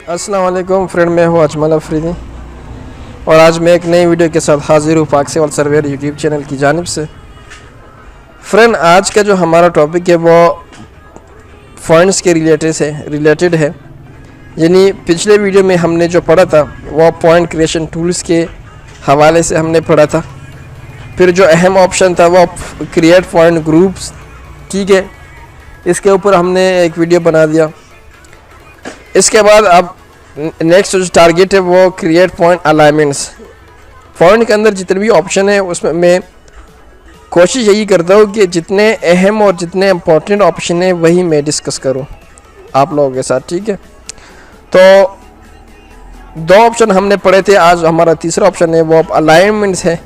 अस्सलाम वालेकुम फ्रेंड, मैं हूँ अजमल अफरीदी और आज मैं एक नई वीडियो के साथ हाजिर हूँ पाक सेवल सर्वेयर यूट्यूब चैनल की जानिब से। फ्रेंड, आज का जो हमारा टॉपिक है वो फंड्स के रिलेटेड है। यानी पिछले वीडियो में हमने जो पढ़ा था वो पॉइंट क्रिएशन टूल्स के हवाले से हमने पढ़ा था। फिर जो अहम ऑप्शन था वो क्रिएट पॉइंट ग्रुप्स, ठीक है, इसके ऊपर हमने एक वीडियो बना दिया। इसके बाद अब नेक्स्ट जो टारगेट है वो क्रिएट पॉइंट अलाइनमेंट्स। पॉइंट के अंदर जितने भी ऑप्शन है उसमें मैं कोशिश यही करता हूँ कि जितने अहम और जितने इम्पोर्टेंट ऑप्शन है वही मैं डिस्कस करूँ आप लोगों के साथ, ठीक है। तो दो ऑप्शन हमने पढ़े थे, आज हमारा तीसरा ऑप्शन है वो अलाइनमेंट्स है।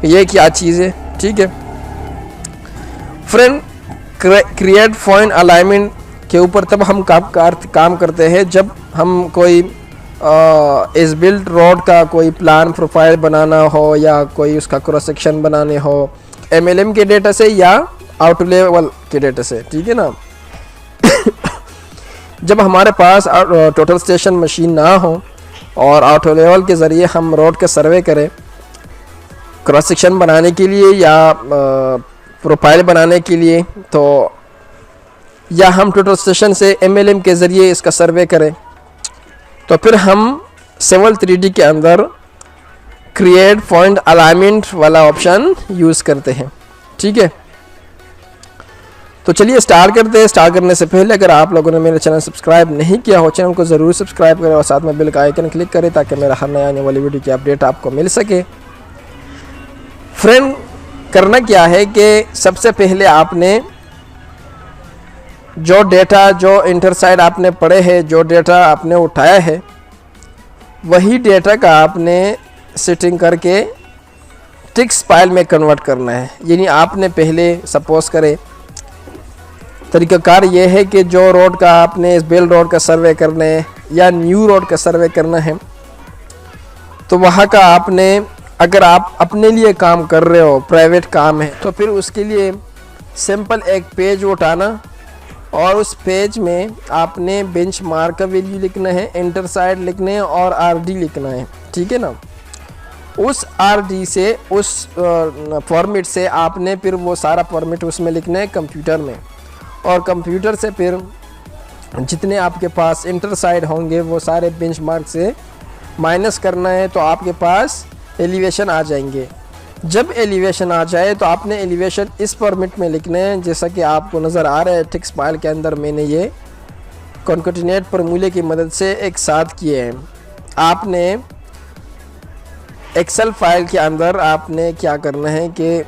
ये क्या चीज़ है, ठीक है फ्रेंड। क्रिएट पॉइंट अलाइनमेंट के ऊपर तब हम काम करते हैं जब हम कोई इस बिल्ड रोड का कोई प्लान प्रोफाइल बनाना हो या कोई उसका क्रॉस सेक्शन बनाने हो MLM के डेटा से या आउट लेवल के डेटा से, ठीक है ना। जब हमारे पास टोटल स्टेशन मशीन ना हो और आउट लेवल के ज़रिए हम रोड का सर्वे करें क्रॉस सेक्शन बनाने के लिए या प्रोफाइल बनाने के लिए, तो या हम टोटल स्टेशन से MLM के ज़रिए इसका सर्वे करें, तो फिर हम सेवल 3D के अंदर क्रिएट पॉइंट अलाइनमेंट वाला ऑप्शन यूज़ करते हैं, ठीक है। तो चलिए स्टार्ट करते हैं। स्टार्ट करने से पहले अगर आप लोगों ने मेरे चैनल सब्सक्राइब नहीं किया हो, चैनल को ज़रूर सब्सक्राइब करें और साथ में बेल का आइकन क्लिक करें ताकि मेरा हर नया आने वाली वीडियो की अपडेट आपको मिल सके। फ्रेंड, करना क्या है कि सबसे पहले आपने जो डेटा जो इंटरसाइड आपने पढ़े हैं, जो डेटा आपने उठाया है, वही डेटा का आपने सेटिंग करके टेक्स्ट फाइल में कन्वर्ट करना है। यानी आपने पहले सपोज करें तरीक़ाकार ये है कि जो रोड का आपने इस बेल रोड का सर्वे करना है या न्यू रोड का सर्वे करना है, तो वहाँ का आपने अगर आप अपने लिए काम कर रहे हो, प्राइवेट काम है, तो फिर उसके लिए सिंपल एक पेज उठाना और उस पेज में आपने बेंचमार्क का वैल्यू लिखना है, इंटरसाइड लिखना है और RD लिखना है, ठीक है ना। उस RD से उस फॉर्मेट से आपने फिर वो सारा फॉर्मेट उसमें लिखना है कंप्यूटर में, और कंप्यूटर से फिर जितने आपके पास इंटरसाइड होंगे वो सारे बेंचमार्क से माइनस करना है, तो आपके पास एलिवेशन आ जाएंगे। जब एलिवेशन आ जाए तो आपने एलिवेशन इस फॉर्मेट में लिखना है जैसा कि आपको नज़र आ रहा है टेक्स्ट फाइल के अंदर। मैंने ये कॉन्केटिनेट फॉर्मूले की मदद से एक साथ किए हैं। आपने एक्सेल फाइल के अंदर आपने क्या करना है कि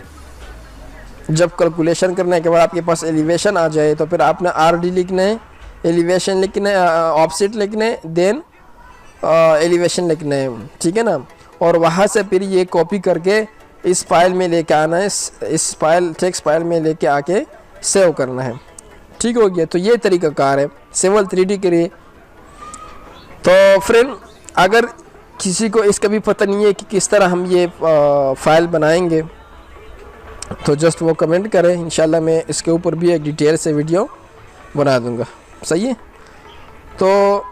जब कैलकुलेशन करने के बाद आपके पास एलिवेशन आ जाए तो फिर आपने RD लिखना है, एलिवेशन लिखना है, ऑफसेट लिखना है, देन एलिवेशन लिखना है, ठीक है ना। और वहाँ से फिर ये कॉपी करके इस फाइल में लेके आना है, इस फाइल टेक्स्ट फाइल में लेके आके सेव करना है, ठीक हो गया। तो ये तरीक़ाकार है सेवल 3D के लिए। तो फ्रेंड, अगर किसी को इसका भी पता नहीं है कि किस तरह हम ये फाइल बनाएंगे तो जस्ट वो कमेंट करें, इंशाल्लाह मैं इसके ऊपर भी एक डिटेल से वीडियो बना दूंगा, सही है। तो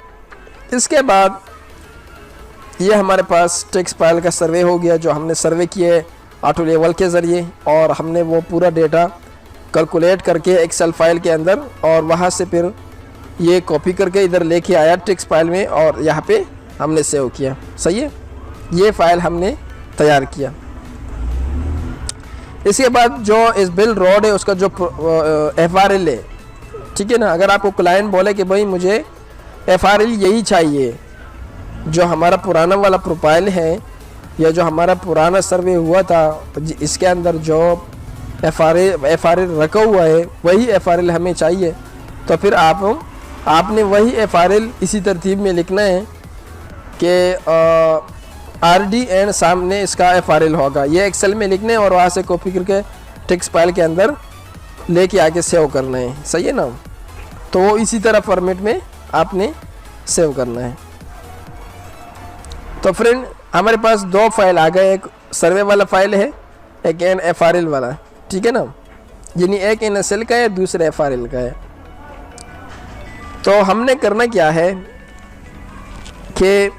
इसके बाद ये हमारे पास टेक्स्ट फाइल का सर्वे हो गया, जो हमने सर्वे किए ऑटो लेवल के ज़रिए, और हमने वो पूरा डेटा कैलकुलेट करके एक्सेल फाइल के अंदर, और वहाँ से फिर ये कॉपी करके इधर लेके आया टेक्स्ट फाइल में और यहाँ पे हमने सेव किया, सही है। ये फाइल हमने तैयार किया। इसके बाद जो इस बिल रोड है उसका जो FRL है, ठीक है ना। अगर आपको क्लाइंट बोले कि भाई मुझे FRL यही चाहिए, जो हमारा पुराना वाला प्रोफाइल है या जो हमारा पुराना सर्वे हुआ था इसके अंदर जो FRL रखा हुआ है वही FRL हमें चाहिए, तो फिर आपने वही FRL इसी तरतीब में लिखना है कि RD एंड सामने इसका FRL होगा। ये एक्सेल में लिखना है और वहाँ से कॉपी करके टेक्स्ट फाइल के अंदर लेके आके सेव करना है, सही है ना। तो वो इसी तरह फॉर्मेट में आपने सेव करना है। तो फ्रेंड, हमारे पास दो फाइल आ गए, एक सर्वे वाला फाइल है, एक FRL वाला, ठीक है ना। यानी एक NSL का है, दूसरा FRL का है। तो हमने करना क्या है कि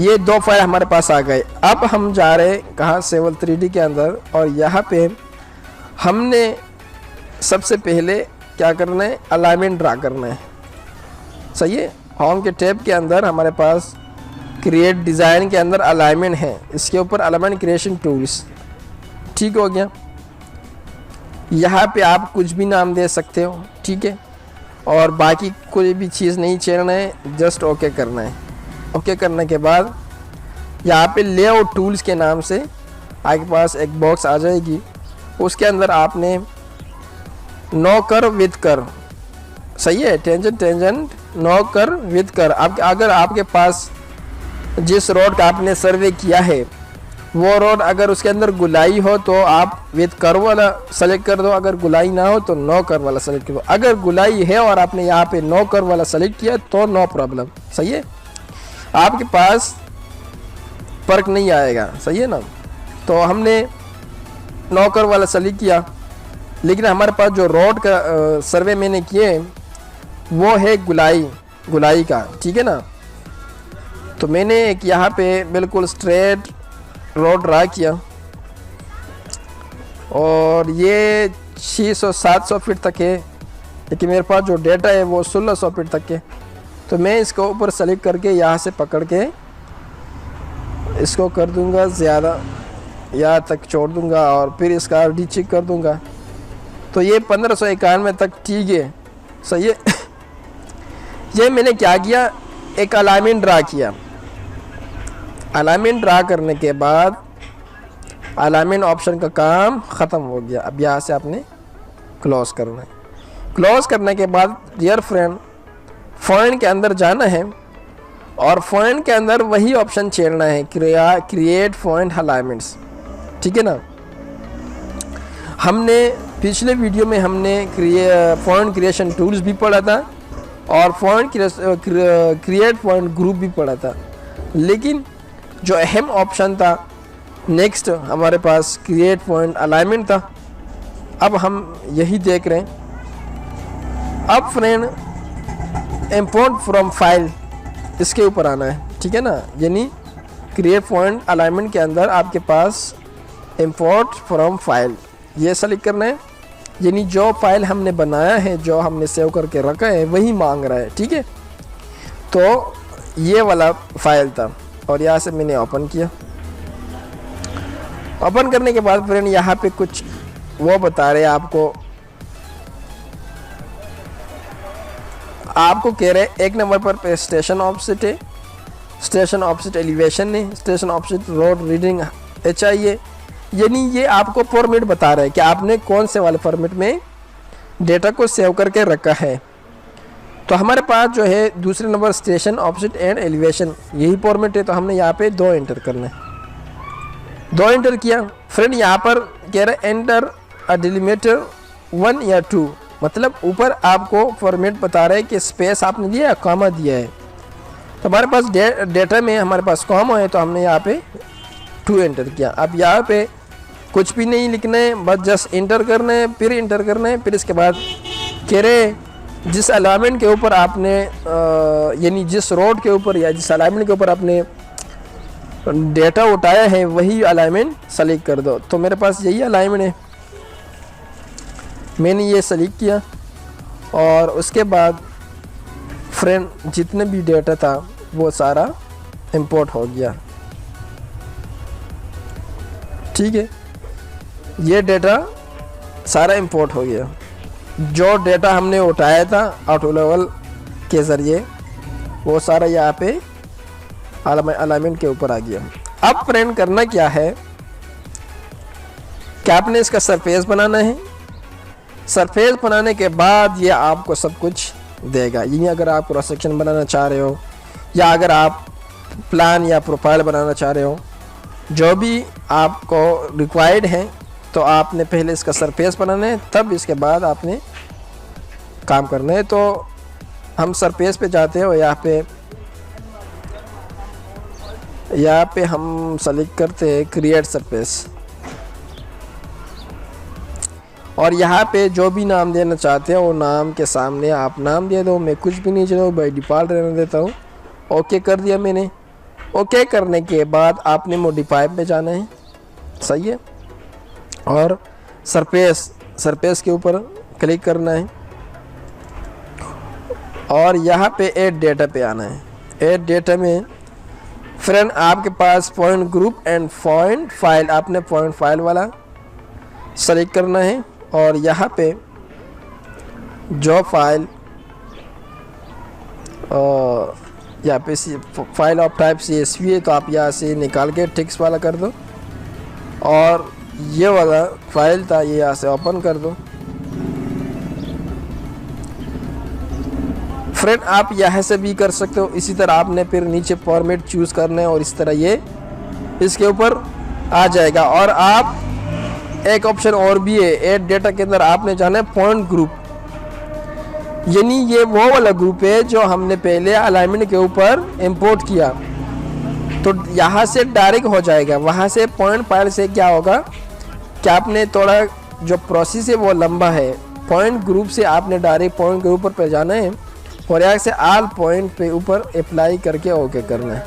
ये 2 फाइल हमारे पास आ गए। अब हम जा रहे हैं कहाँ, सेवल 3D के अंदर, और यहाँ पे हमने सबसे पहले क्या करना है, अलाइनमेंट ड्रा करना है। सही है। होम के टैब के अंदर हमारे पास क्रिएट डिज़ाइन के अंदर अलाइनमेंट है, इसके ऊपर अलाइनमेंट क्रिएशन टूल्स। ठीक हो गया। यहाँ पे आप कुछ भी नाम दे सकते हो, ठीक है, और बाकी कोई भी चीज़ नहीं छेड़ना है, जस्ट ओके करना है। ओके करने के बाद यहाँ पे लेआउट टूल्स के नाम से आपके पास एक बॉक्स आ जाएगी, उसके अंदर आपने नो कर्व विद कर्व, सही है, tangent no curve with curve. अगर आपके पास जिस रोड का आपने सर्वे किया है वो रोड अगर उसके अंदर गुलाई हो तो आप विद कर्व वाला सेलेक्ट कर दो, अगर गुलाई ना हो तो नो कर्व वाला सेलेक्ट कर दो। अगर गुलाई है और आपने यहाँ पे नो कर्व वाला सेलेक्ट किया तो नो प्रॉब्लम, सही है, आपके पास फर्क नहीं आएगा, सही है ना। तो हमने नो कर्व वाला सेलेक्ट किया, लेकिन हमारे पास जो रोड का सर्वे मैंने किए वो है गुलाई का, ठीक है ना। तो मैंने एक यहाँ पे बिल्कुल स्ट्रेट रोड ड्रा किया और ये 600-700 फीट तक है, लेकिन मेरे पास जो डेटा है वो 1600 फीट तक है। तो मैं इसको ऊपर सेलेक्ट करके यहाँ से पकड़ के इसको कर दूंगा ज़्यादा, यहाँ तक छोड़ दूंगा और फिर इसका RD चेक कर दूंगा। तो ये 1591 तक ठीक है, सही है। ये मैंने क्या किया, एक अलाइनमेंट ड्रा किया। अलाइनमेंट ड्रा करने के बाद अलाइनमेंट ऑप्शन का काम ख़त्म हो गया। अब यहाँ से आपने क्लोज़ करना है। क्लोज़ करने के बाद डियर फ्रेंड फ़ॉन्ट के अंदर जाना है और फ़ॉन्ट के अंदर वही ऑप्शन छेड़ना है, क्रिएट फ़ॉन्ट अलाइनमेंट्स, ठीक है ना। हमने पिछले वीडियो में हमने फ़ॉन्ट क्रिएशन टूल्स भी पढ़ा था और फ़ॉन्ट क्रिएट फ़ॉन्ट ग्रुप भी पढ़ा था, लेकिन जो अहम ऑप्शन था नेक्स्ट हमारे पास क्रिएट फ़ॉन्ट अलाइनमेंट था। अब हम यही देख रहे हैं। अब फ्रेंड इंपोर्ट फ्रॉम फाइल, इसके ऊपर आना है, ठीक है ना। यानी क्रिएट फ़ॉन्ट अलाइनमेंट के अंदर आपके पास इंपोर्ट फ्रॉम फाइल ये सेलेक्ट करना है, यानी जो फाइल हमने बनाया है, जो हमने सेव करके रखा है वही मांग रहा है, ठीक है। तो ये वाला फाइल था और यहाँ से मैंने ओपन किया। ओपन करने के बाद फ्रेंड यहाँ पे कुछ वो बता रहे हैं, आपको कह रहे एक नंबर पर स्टेशन ऑफसेट है, स्टेशन ऑफसेट एलिवेशन है, station offset road reading HI है। यानी ये आपको फॉर्मेट बता रहा है कि आपने कौन से वाले फॉर्मेट में डेटा को सेव करके रखा है। तो हमारे पास जो है दूसरे number station offset and elevation यही फॉर्मेट है, तो हमने यहाँ पे 2 एंटर करना है। 2 एंटर किया फ्रेंड, यहाँ पर कह रहे एंटर अ डिलीमीटर 1 या 2, मतलब ऊपर आपको फॉर्मेट बता रहा है कि स्पेस आपने दिया है, कॉमा दिया है। तो हमारे पास डेटा में हमारे पास कॉमा है, तो हमने यहाँ पे 2 एंटर किया। अब यहाँ पे कुछ भी नहीं लिखना है, बस जस्ट इंटर करना है, फिर इंटर करना है। फिर इसके बाद कह रहे जिस अलाइनमेंट के ऊपर आपने यानी जिस रोड के ऊपर या जिस अलाइनमेंट के ऊपर आपने डेटा उठाया है वही अलाइनमेंट सेलेक्ट कर दो। तो मेरे पास यही अलाइनमेंट है, मैंने ये सेलेक्ट किया और उसके बाद फ्रेंड जितने भी डेटा था वो सारा इंपोर्ट हो गया, ठीक है। ये डेटा सारा इंपोर्ट हो गया। जो डेटा हमने उठाया था ऑटो लेवल के ज़रिए वो सारा यहाँ पे अलाइनमेंट के ऊपर आ गया। अब फ्रेंड करना क्या है कि आपने इसका सरफेस बनाना है। सरफेस बनाने के बाद ये आपको सब कुछ देगा। यानी अगर आप क्रॉस सेक्शन बनाना चाह रहे हो या अगर आप प्लान या प्रोफाइल बनाना चाह रहे हो, जो भी आपको रिक्वायर्ड है, तो आपने पहले इसका सरफेस बनाना है, तब इसके बाद आपने काम करना है। तो हम सरफेस पे जाते हैं और यहाँ पे हम सेलेक्ट करते हैं क्रिएट सरफेस और यहाँ पे जो भी नाम देना चाहते हो वो नाम के सामने आप नाम दे दो। मैं कुछ भी नहीं चाहता हूँ, बाई डिफ़ॉल्ट रहने देता हूँ। ओके कर दिया मैंने। ओके करने के बाद आपने मॉडिफाई पे जाना है, सही है, और सरफेस के ऊपर क्लिक करना है और यहाँ पे ऐड डेटा पे आना है। ऐड डेटा में फ्रेंड आपके पास point group and point file, आपने पॉइंट फाइल वाला सेलेक्ट करना है और यहाँ पे जो फाइल यहाँ पे फाइल ऑफ टाइप CSV है तो आप यहाँ से निकाल के टेक्स्ट वाला कर दो और ये वाला फाइल था ये यहाँ से ओपन कर दो। फ्रेंड आप यहाँ से भी कर सकते हो। इसी तरह आपने फिर नीचे फॉर्मेट चूज़ करना है और इस तरह ये इसके ऊपर आ जाएगा। और आप एक ऑप्शन और भी है, ऐड डेटा के अंदर आपने जाना है पॉइंट ग्रुप, यानी ये वो वाला ग्रुप है जो हमने पहले अलाइनमेंट के ऊपर इंपोर्ट किया, तो यहाँ से डायरेक्ट हो जाएगा। वहाँ से पॉइंट फाइल से क्या होगा कि आपने थोड़ा जो प्रोसेस है वो लंबा है। पॉइंट ग्रुप से आपने डायरेक्ट पॉइंट ग्रुप पर जाना है और यहाँ से ऑल पॉइंट पे ऊपर अप्लाई करके ओके करना है।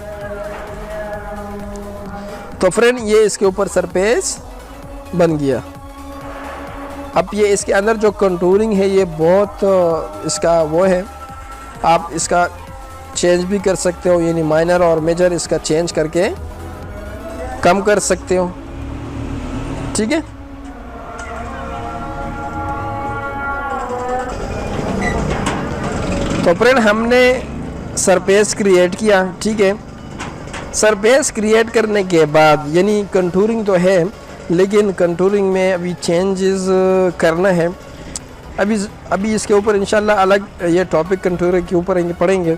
तो फ्रेंड ये इसके ऊपर सरफेस बन गया। अब ये इसके अंदर जो कंटूरिंग है ये बहुत इसका वो है, आप इसका चेंज भी कर सकते हो, यानी माइनर और मेजर इसका चेंज करके कम कर सकते हो, ठीक है। तो फ्रेंड हमने सरफेस क्रिएट किया, ठीक है। सरफेस क्रिएट करने के बाद यानी कंटूरिंग तो है लेकिन कंटूरिंग में अभी चेंजेस करना है। अभी इसके ऊपर इंशाल्लाह अलग ये टॉपिक कंटूरिंग के ऊपर पढ़ेंगे।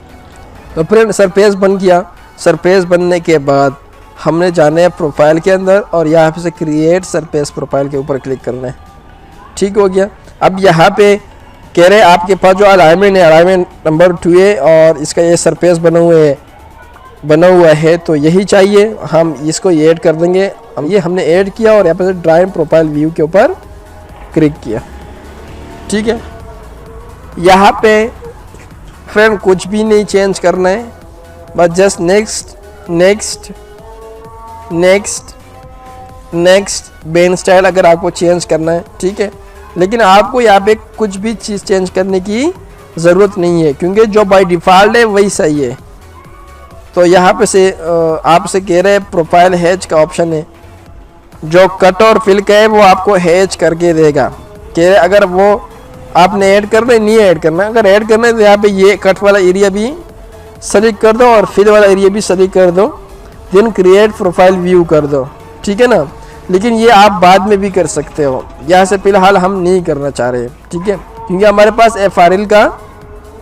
तो फ्रेंड सरफेस बन गया। सरफेस बनने के बाद हमने जाना है प्रोफाइल के अंदर और यहाँ पे से क्रिएट सरफेस प्रोफाइल के ऊपर क्लिक करना है, ठीक हो गया। अब यहाँ पे कह रहे आपके पास जो अलाइनमेंट है अलाइनमेंट नंबर 2 है और इसका ये सरफेस बना हुआ है तो यही चाहिए, हम इसको ऐड कर देंगे। हम ये हमने ऐड किया और यहाँ पे ड्राइंग प्रोफाइल व्यू के ऊपर क्लिक किया, ठीक है। यहाँ पे फ्रेंड कुछ भी नहीं चेंज करना है, बस जस्ट नेक्स्ट बेन स्टाइल अगर आपको चेंज करना है, ठीक है। लेकिन आपको यहाँ पे कुछ भी चीज़ चेंज करने की ज़रूरत नहीं है क्योंकि जो बाय डिफ़ॉल्ट है वही सही है। तो यहाँ पे से आपसे कह रहे हैं प्रोफाइल हैच का ऑप्शन है, जो कट और फिल का है वो आपको हैच करके देगा। कह रहे अगर वो आपने ऐड करना है नहीं ऐड करना, अगर ऐड करना है तो यहाँ पे ये कट वाला एरिया भी सेलेक्ट कर दो और फिल वाला एरिया भी सेलेक्ट कर दो, देन क्रिएट प्रोफाइल व्यू कर दो, ठीक है ना। लेकिन ये आप बाद में भी कर सकते हो, यहाँ से फिलहाल हम नहीं करना चाह रहे, ठीक है, क्योंकि हमारे पास FRL का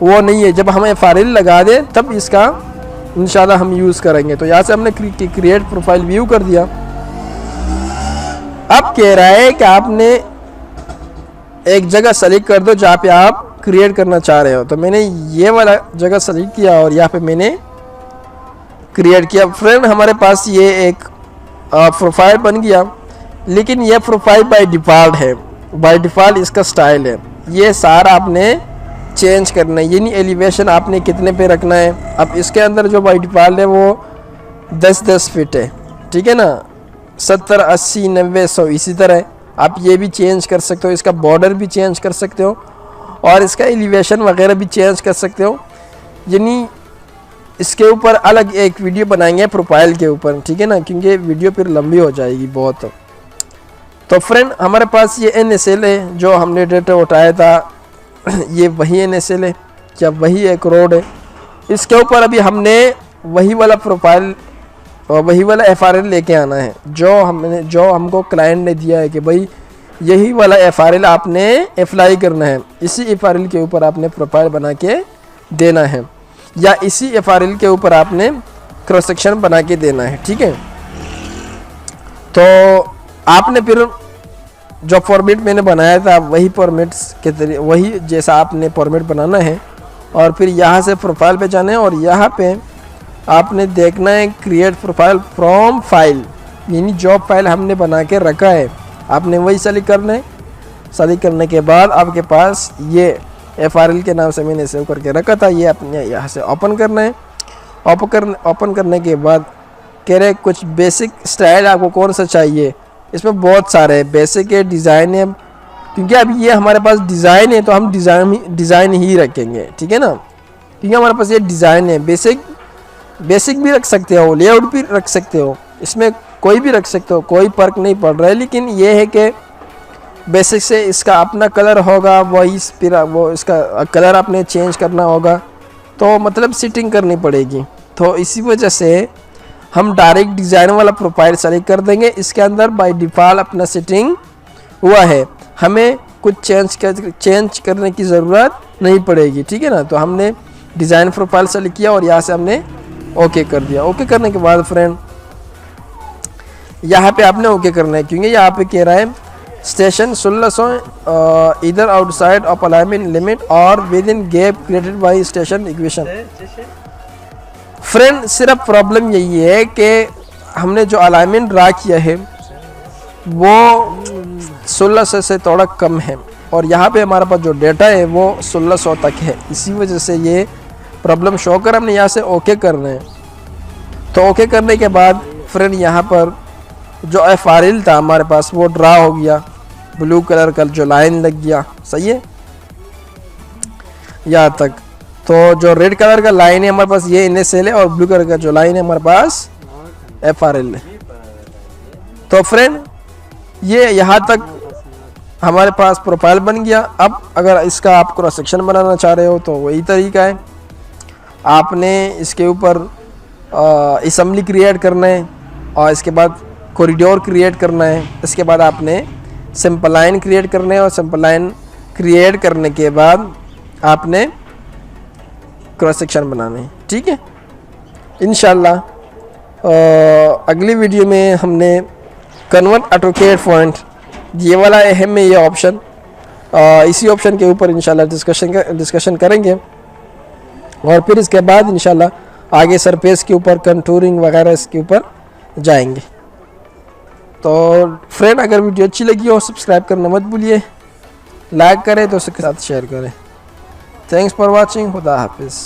वो नहीं है। जब हम FRL लगा दें तब इसका इंशाल्लाह हम यूज़ करेंगे। तो यहाँ से हमने क्रिएट प्रोफाइल व्यू कर दिया। अब कह रहा है कि आपने एक जगह सेलेक्ट कर दो जहाँ पे आप क्रिएट करना चाह रहे हो। तो मैंने ये वाला जगह सेलेक्ट किया और यहाँ पे मैंने क्रिएट किया। फ्रेंड हमारे पास ये एक प्रोफाइल बन गया, लेकिन ये प्रोफाइल बाय डिफ़ॉल्ट है, बाय डिफ़ॉल्ट इसका स्टाइल है। ये सारा आपने चेंज करना है, यानी एलिवेशन आपने कितने पे रखना है। अब इसके अंदर जो बाय डिफ़ॉल्ट है वो 10-10 फीट है, ठीक है ना, 70, 80, 90, 100 इसी तरह आप ये भी चेंज कर सकते हो। इसका बॉर्डर भी चेंज कर सकते हो और इसका एलिवेशन वगैरह भी चेंज कर सकते हो। यानी इसके ऊपर अलग एक वीडियो बनाएंगे प्रोफाइल के ऊपर, ठीक है ना, क्योंकि वीडियो फिर लंबी हो जाएगी बहुत। तो फ्रेंड हमारे पास ये NSL है जो हमने डेटा उठाया था, ये वही NSL है क्या वही एक रोड है। इसके ऊपर अभी हमने वही वाला प्रोफाइल और वही वाला FRL लेके आना है जो हमको क्लाइंट ने दिया है कि भाई यही वाला FRL आपने अप्लाई करना है। इसी FRL के ऊपर आपने प्रोफाइल बना के देना है या इसी FRL के ऊपर आपने क्रॉस सेक्शन बना के देना है, ठीक है। तो आपने फिर जो फॉर्मेट मैंने बनाया था वही फॉर्मेट्स के तरीके वही जैसा आपने फॉर्मेट बनाना है और फिर यहाँ से प्रोफाइल पे जाना है और यहाँ पे आपने देखना है क्रिएट प्रोफाइल फ्रॉम फाइल, यानी जो फाइल हमने बना के रखा है आपने वही सेलेक्ट करना है। सेलेक्ट करने के बाद आपके पास ये FRL के नाम से मैंने सेव करके रखा था, ये अपने यहाँ से ओपन करना है। ओपन करने के बाद कह रहे कुछ बेसिक स्टाइल आपको कौन सा चाहिए। इसमें बहुत सारे हैं, बेसिक है, डिज़ाइन है, क्योंकि अब ये हमारे पास डिज़ाइन है तो हम डिज़ाइन ही रखेंगे, ठीक है ना, क्योंकि हमारे पास ये डिज़ाइन है। बेसिक भी रख सकते हो, लेआउट भी रख सकते हो, इसमें कोई भी रख सकते हो, कोई फर्क नहीं पड़ रहा है। लेकिन ये है कि बेसिक से इसका अपना कलर होगा, वो इसका कलर आपने चेंज करना होगा, तो मतलब सेटिंग करनी पड़ेगी। तो इसी वजह से हम डायरेक्ट डिज़ाइन वाला प्रोफाइल सेलेक्ट कर देंगे। इसके अंदर बाय डिफ़ॉल्ट अपना सेटिंग हुआ है, हमें कुछ चेंज करने की ज़रूरत नहीं पड़ेगी, ठीक है ना। तो हमने डिज़ाइन प्रोफाइल सेलेक्ट किया और यहाँ से हमने ओके कर दिया। ओके करने के बाद फ्रेंड यहाँ पे आपने ओके करना है, क्योंकि यहाँ पे कह रहा है स्टेशन 1600 इधर आउटसाइड ऑफ अलाइनमेंट लिमिट और with in gap created by station equation. Friend सिर्फ प्रॉब्लम यही है कि हमने जो अलाइनमेंट ड्रा किया है वो 1600 से थोड़ा कम है और यहाँ पे हमारे पास जो डेटा है वो 1600 तक है। इसी वजह से ये प्रॉब्लम शो कर हमने यहाँ से ओके करना है। तो ओके करने के बाद फ्रेंड यहाँ पर जो FRL था हमारे पास वो ड्रा हो गया, ब्लू कलर का जो लाइन लग गया, सही है यहाँ तक। तो जो रेड कलर का लाइन है हमारे पास ये NSL है और ब्लू कलर का जो लाइन है हमारे पास FRL है। तो फ्रेंड ये यहाँ तक हमारे पास प्रोफाइल बन गया। अब अगर इसका आप क्रॉस सेक्शन बनाना चाह रहे हो तो वही तरीका है, आपने इसके ऊपर असेंबली क्रिएट करना है और इसके बाद कॉरिडोर क्रिएट करना है। इसके बाद आपने सिंपल लाइन क्रिएट करना है और सिंपल लाइन क्रिएट करने के बाद आपने क्रॉस सेक्शन बनाने हैं, ठीक है। इंशाल्लाह अगली वीडियो में हमने कन्वर्ट ऑटोकैड फॉन्ट ये वाला अहम है, ये ऑप्शन, इसी ऑप्शन के ऊपर इंशाल्लाह डिस्कशन करेंगे और फिर इसके बाद इंशाल्लाह आगे सरफेस के ऊपर कंटूरिंग वगैरह इसके ऊपर जाएंगे। तो फ्रेंड अगर वीडियो अच्छी लगी हो सब्सक्राइब करना मत भूलिए, लाइक करें तो उसके साथ शेयर करें। थैंक्स फॉर वाचिंग, खुदा हाफिज़।